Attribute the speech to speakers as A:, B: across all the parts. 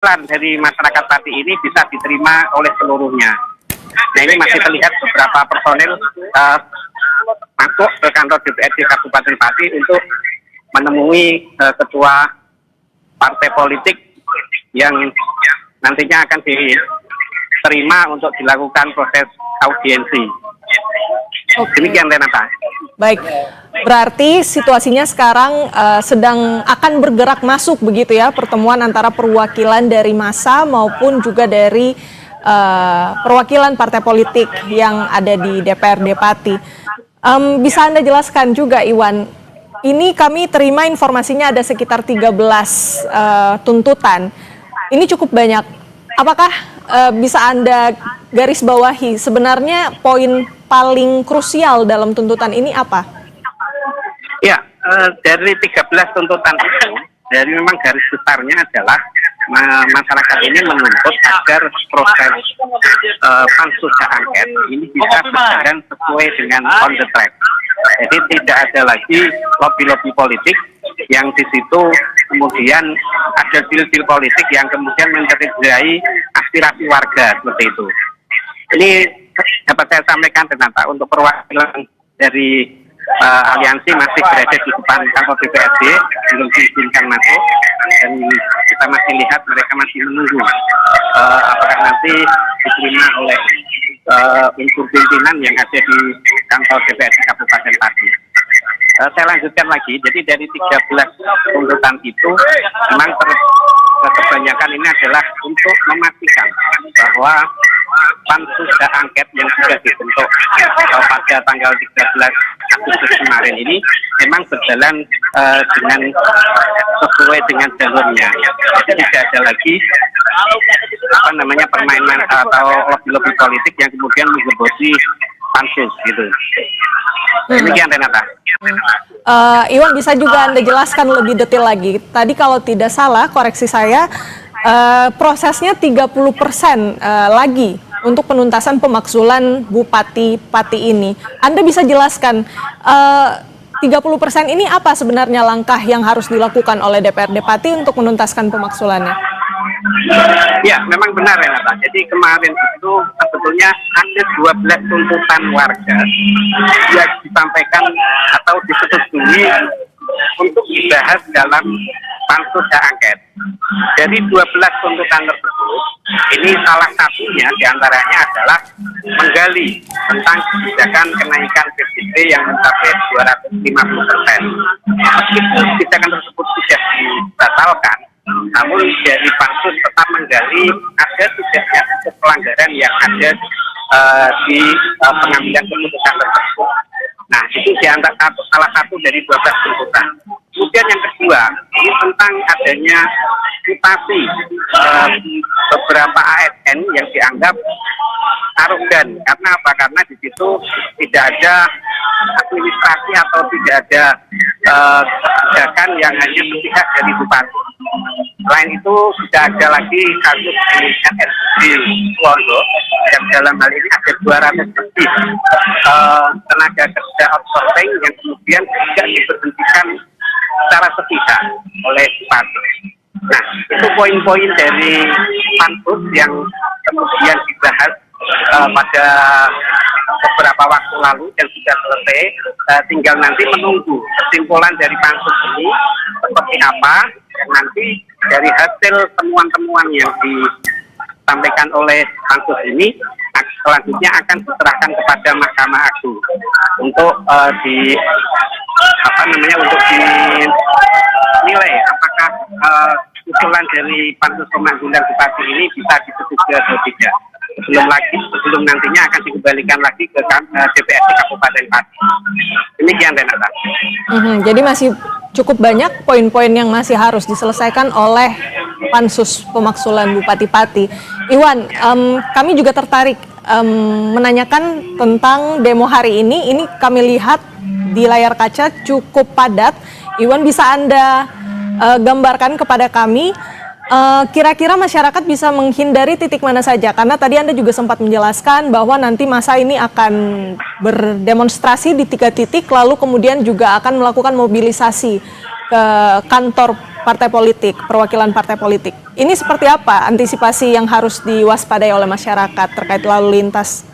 A: perwakilan dari masyarakat Pati ini bisa diterima oleh seluruhnya. Nah, ini masih terlihat beberapa personil masuk ke kantor DPRD Kabupaten Pati untuk menemui ketua partai politik yang nantinya akan diterima untuk dilakukan proses audiensi. Demikian, Renata.
B: Baik, berarti situasinya sekarang sedang akan bergerak masuk begitu ya, pertemuan antara perwakilan dari massa maupun juga dari perwakilan partai politik yang ada di DPRD Pati. Bisa Anda jelaskan juga, Iwan, ini kami terima informasinya ada sekitar 13 tuntutan. Ini cukup banyak. Apakah bisa Anda garis bawahi sebenarnya poin paling krusial dalam tuntutan ini apa?
A: Ya, dari 13 tuntutan itu, dari memang garis besarnya adalah masyarakat ini menuntut agar proses pansus hak angket ini bisa berjalan sesuai dengan on the track. Jadi tidak ada lagi lobby-lobby politik yang di situ kemudian ada deal-deal politik yang kemudian mencederai aspirasi warga seperti itu. Ini dapat saya sampaikan, Renata, untuk perwakilan dari aliansi masih berada di depan kantor DPRD, belum diizinkan masuk, dan kita masih lihat mereka masih menunggu apakah nanti diterima oleh unsur pimpinan yang ada di kantor DPRD Kabupaten Pati. Saya lanjutkan lagi, jadi dari 13 tuntutan itu memang kebanyakan ini adalah untuk memastikan bahwa pansus hak angket yang sudah dibentuk pada tanggal 13 Agustus kemarin ini memang berjalan dengan sesuai dengan jalurnya. Jadi tidak ada lagi permainan atau lobby-lobby politik yang kemudian menggebosi pansus gitu. Demikian, Renata.
B: Iwan, bisa juga Anda jelaskan lebih detail lagi. Tadi kalau tidak salah, koreksi saya, prosesnya 30% lagi untuk penuntasan pemakzulan Bupati Pati ini. Anda bisa jelaskan 30% ini apa sebenarnya langkah yang harus dilakukan oleh DPRD Pati untuk menuntaskan pemakzulannya?
A: Ya, memang benar, Renata. Jadi kemarin itu sebetulnya ada 12 tuntutan warga yang disampaikan atau disetujui untuk dibahas dalam pansus hak angket. Dari 12 tuntutan tersebut, ini salah satunya diantaranya adalah menggali tentang kebijakan kenaikan PDB yang mencapai 250%. Meskipun kebijakan tersebut sudah dibatalkan, namun dari pansus tetap menggali ada tidaknya pelanggaran yang ada di pengambilan keputusan tersebut. Nah, itu salah satu dari 12 tuntutan. Kemudian yang kedua, ini tentang adanya mutasi beberapa ASN yang dianggap arogan. Karena apa? Karena di situ tidak ada administrasi atau tidak ada kebijakan yang hanya sepihak dari bupati. Selain itu, tidak ada lagi kasus di NSD Wondo yang dalam hal ini ada 200 lebih tenaga kerja outsourcing yang kemudian tidak diberhentikan secara sepihak oleh bupati. Nah, itu poin-poin dari pansus yang kemudian dibahas pada beberapa waktu lalu dan sudah selesai. Tinggal nanti menunggu kesimpulan dari pansus ini seperti apa, dan nanti dari hasil temuan-temuan yang disampaikan oleh pansus ini selanjutnya akan diserahkan kepada Mahkamah Agung untuk untuk dinilai apakah usulan dari pansus pemanggilan bupati ini bisa disetujui atau tidak. Sebelum nantinya akan dikembalikan lagi ke DPRD Kabupaten Pati. Demikian, Renata.
B: Jadi masih cukup banyak poin-poin yang masih harus diselesaikan oleh pansus pemakzulan Bupati Pati. Iwan, kami juga tertarik menanyakan tentang demo hari ini. Ini kami lihat di layar kaca cukup padat. Iwan, bisa Anda gambarkan kepada kami kira-kira masyarakat bisa menghindari titik mana saja? Karena tadi Anda juga sempat menjelaskan bahwa nanti masa ini akan berdemonstrasi di 3 titik, lalu kemudian juga akan melakukan mobilisasi ke kantor partai politik, perwakilan partai politik. Ini seperti apa antisipasi yang harus diwaspadai oleh masyarakat terkait lalu lintas?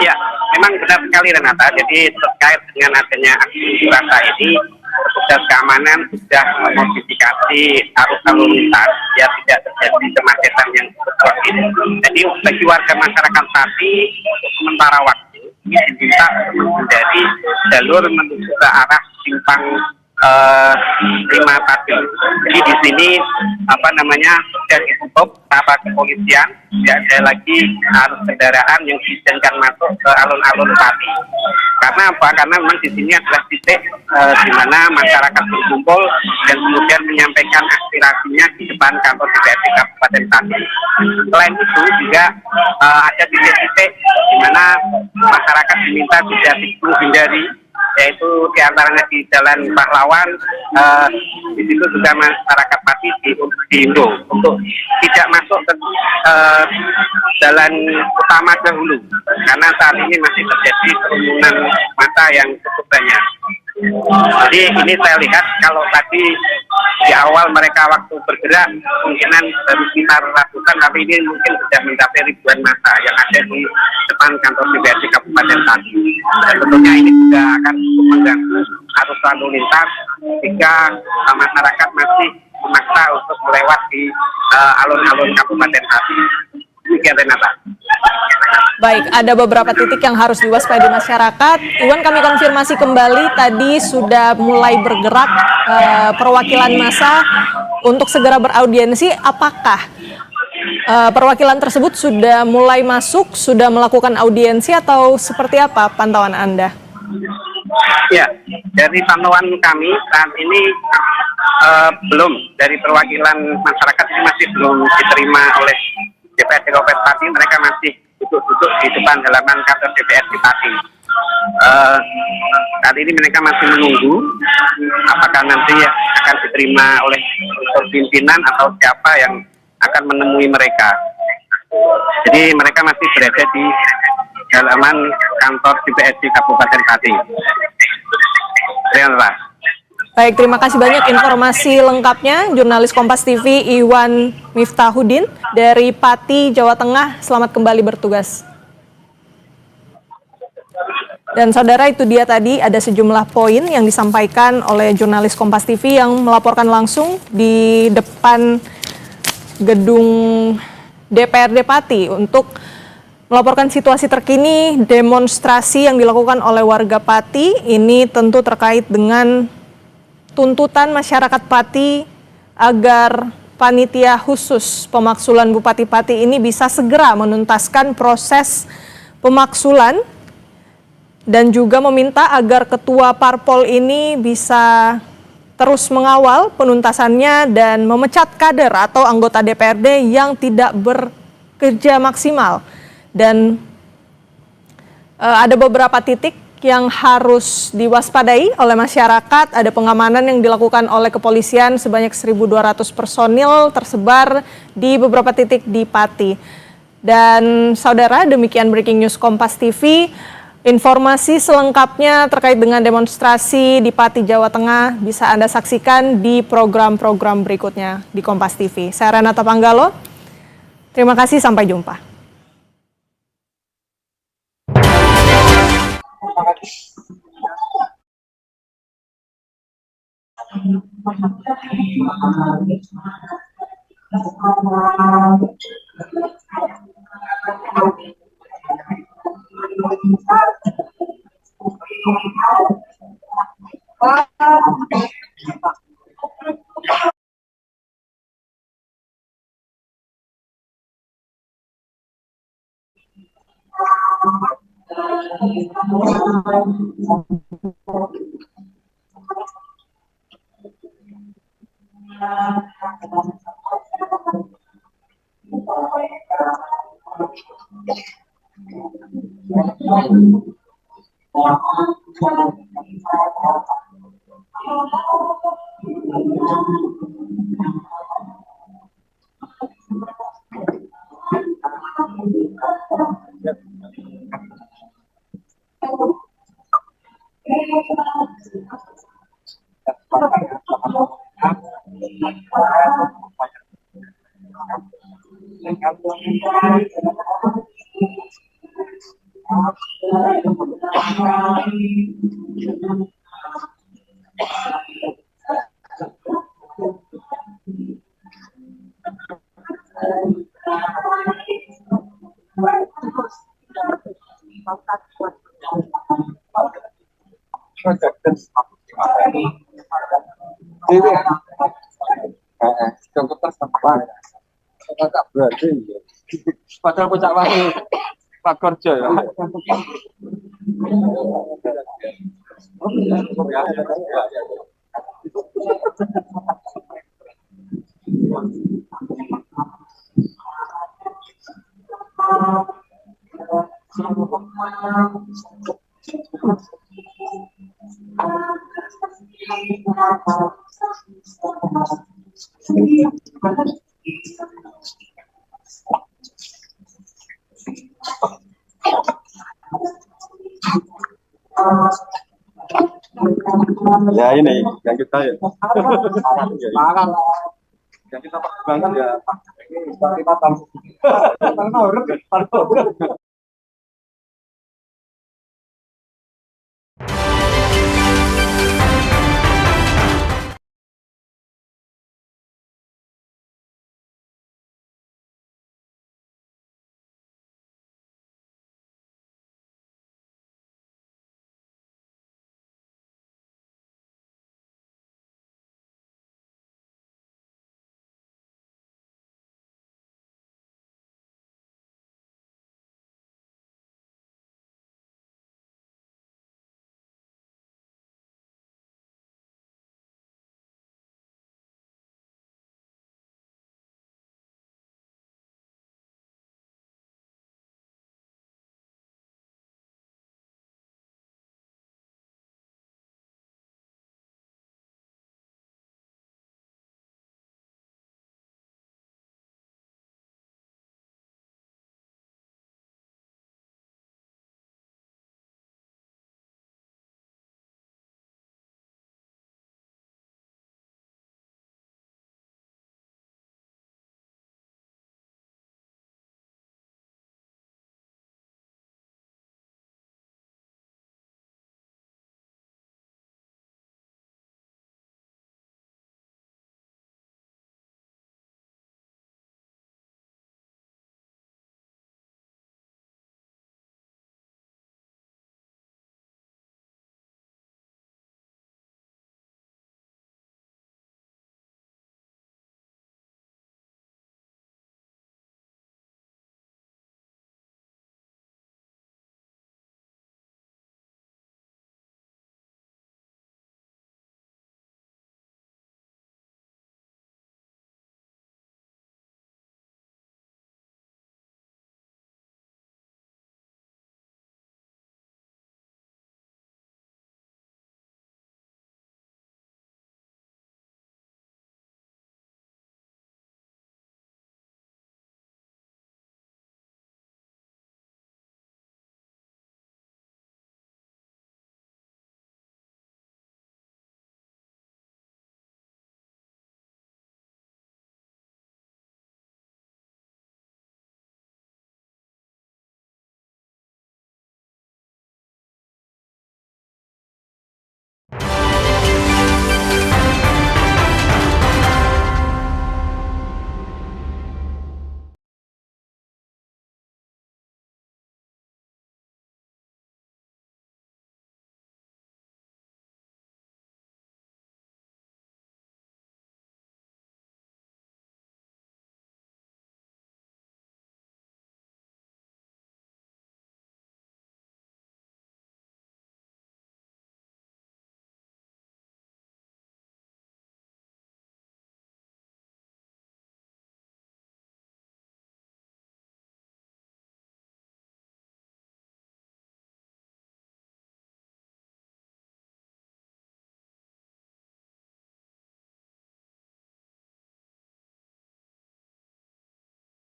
A: Ya, memang benar sekali Renata. Jadi terkait dengan adanya aksi unjuk rasa ini, petugas keamanan sudah memodifikasi arus lalu lintas ya tidak terjadi kemacetan yang cukup kuat ini. Jadi bagi warga masyarakat Pati untuk sementara waktu ini diminta untuk menghindari jalur menuju ke arah simpang 5 Pati. Jadi di sini sudah ditutup sama kepolisian, tidak ada lagi arus kendaraan yang diizinkan masuk ke alun-alun Pati. Karena apa? Karena memang di sini adalah titik di mana masyarakat berkumpul dan kemudian menyampaikan aspirasinya di depan kantor DPRD Kabupaten Pati. Selain itu juga ada titik-titik di mana masyarakat diminta tidak menghindari, yaitu diantaranya di Jalan Pahlawan. Di situ juga masyarakat Pati diimbau untuk tidak masuk ke jalan utama dahulu, karena saat ini masih terjadi kerumunan massa yang cukup banyak. Jadi ini saya lihat kalau tadi di awal mereka waktu bergerak kemungkinan baru sekitar ratusan, tapi ini mungkin sudah mencapai ribuan massa yang ada di depan kantor DPRD Kabupaten Pati. Dan tentunya ini juga akan cukup mengganggu arus lalu lintas jika masyarakat masih memaksa untuk melewati alun-alun Kabupaten Pati. Demikian Renata.
B: Baik, ada beberapa titik yang harus diwaspadai masyarakat. Iwan, kami konfirmasi kembali, tadi sudah mulai bergerak perwakilan massa untuk segera beraudiensi. Apakah perwakilan tersebut sudah mulai masuk, sudah melakukan audiensi, atau seperti apa pantauan Anda?
A: Ya, dari pantauan kami saat ini belum, dari perwakilan masyarakat ini masih belum diterima oleh DPRD Kabupaten Pati. Mereka masih duduk-duduk di depan halaman kantor DPRD Pati. Saat ini mereka masih menunggu apakah nanti akan diterima oleh pimpinan atau siapa yang akan menemui mereka. Jadi mereka masih berada di halaman kantor DPRD Kabupaten Pati.
B: Baik, terima kasih banyak informasi lengkapnya. Jurnalis Kompas TV Iwan Miftahudin dari Pati, Jawa Tengah. Selamat kembali bertugas. Dan saudara, itu dia tadi ada sejumlah poin yang disampaikan oleh jurnalis Kompas TV yang melaporkan langsung di depan gedung DPRD Pati untuk melaporkan situasi terkini demonstrasi yang dilakukan oleh warga Pati. Ini tentu terkait dengan tuntutan masyarakat Pati agar panitia khusus pemaksulan Bupati Pati ini bisa segera menuntaskan proses pemaksulan dan juga meminta agar ketua parpol ini bisa terus mengawal penuntasannya dan memecat kader atau anggota DPRD yang tidak bekerja maksimal. Dan ada beberapa titik yang harus diwaspadai oleh masyarakat. Ada pengamanan yang dilakukan oleh kepolisian sebanyak 1.200 personil tersebar di beberapa titik di Pati. Dan saudara, demikian breaking news Kompas TV. Informasi selengkapnya terkait dengan demonstrasi di Pati, Jawa Tengah bisa Anda saksikan di program-program berikutnya di Kompas TV. Saya Renata Panggalo. Terima kasih, sampai jumpa.
C: Cukup tersebar. Tak berarti. Padahal puncak waktu Pak kerja ya. Ya ini yang kita ya. Yang kita perjuangkan ya. Kita tahu.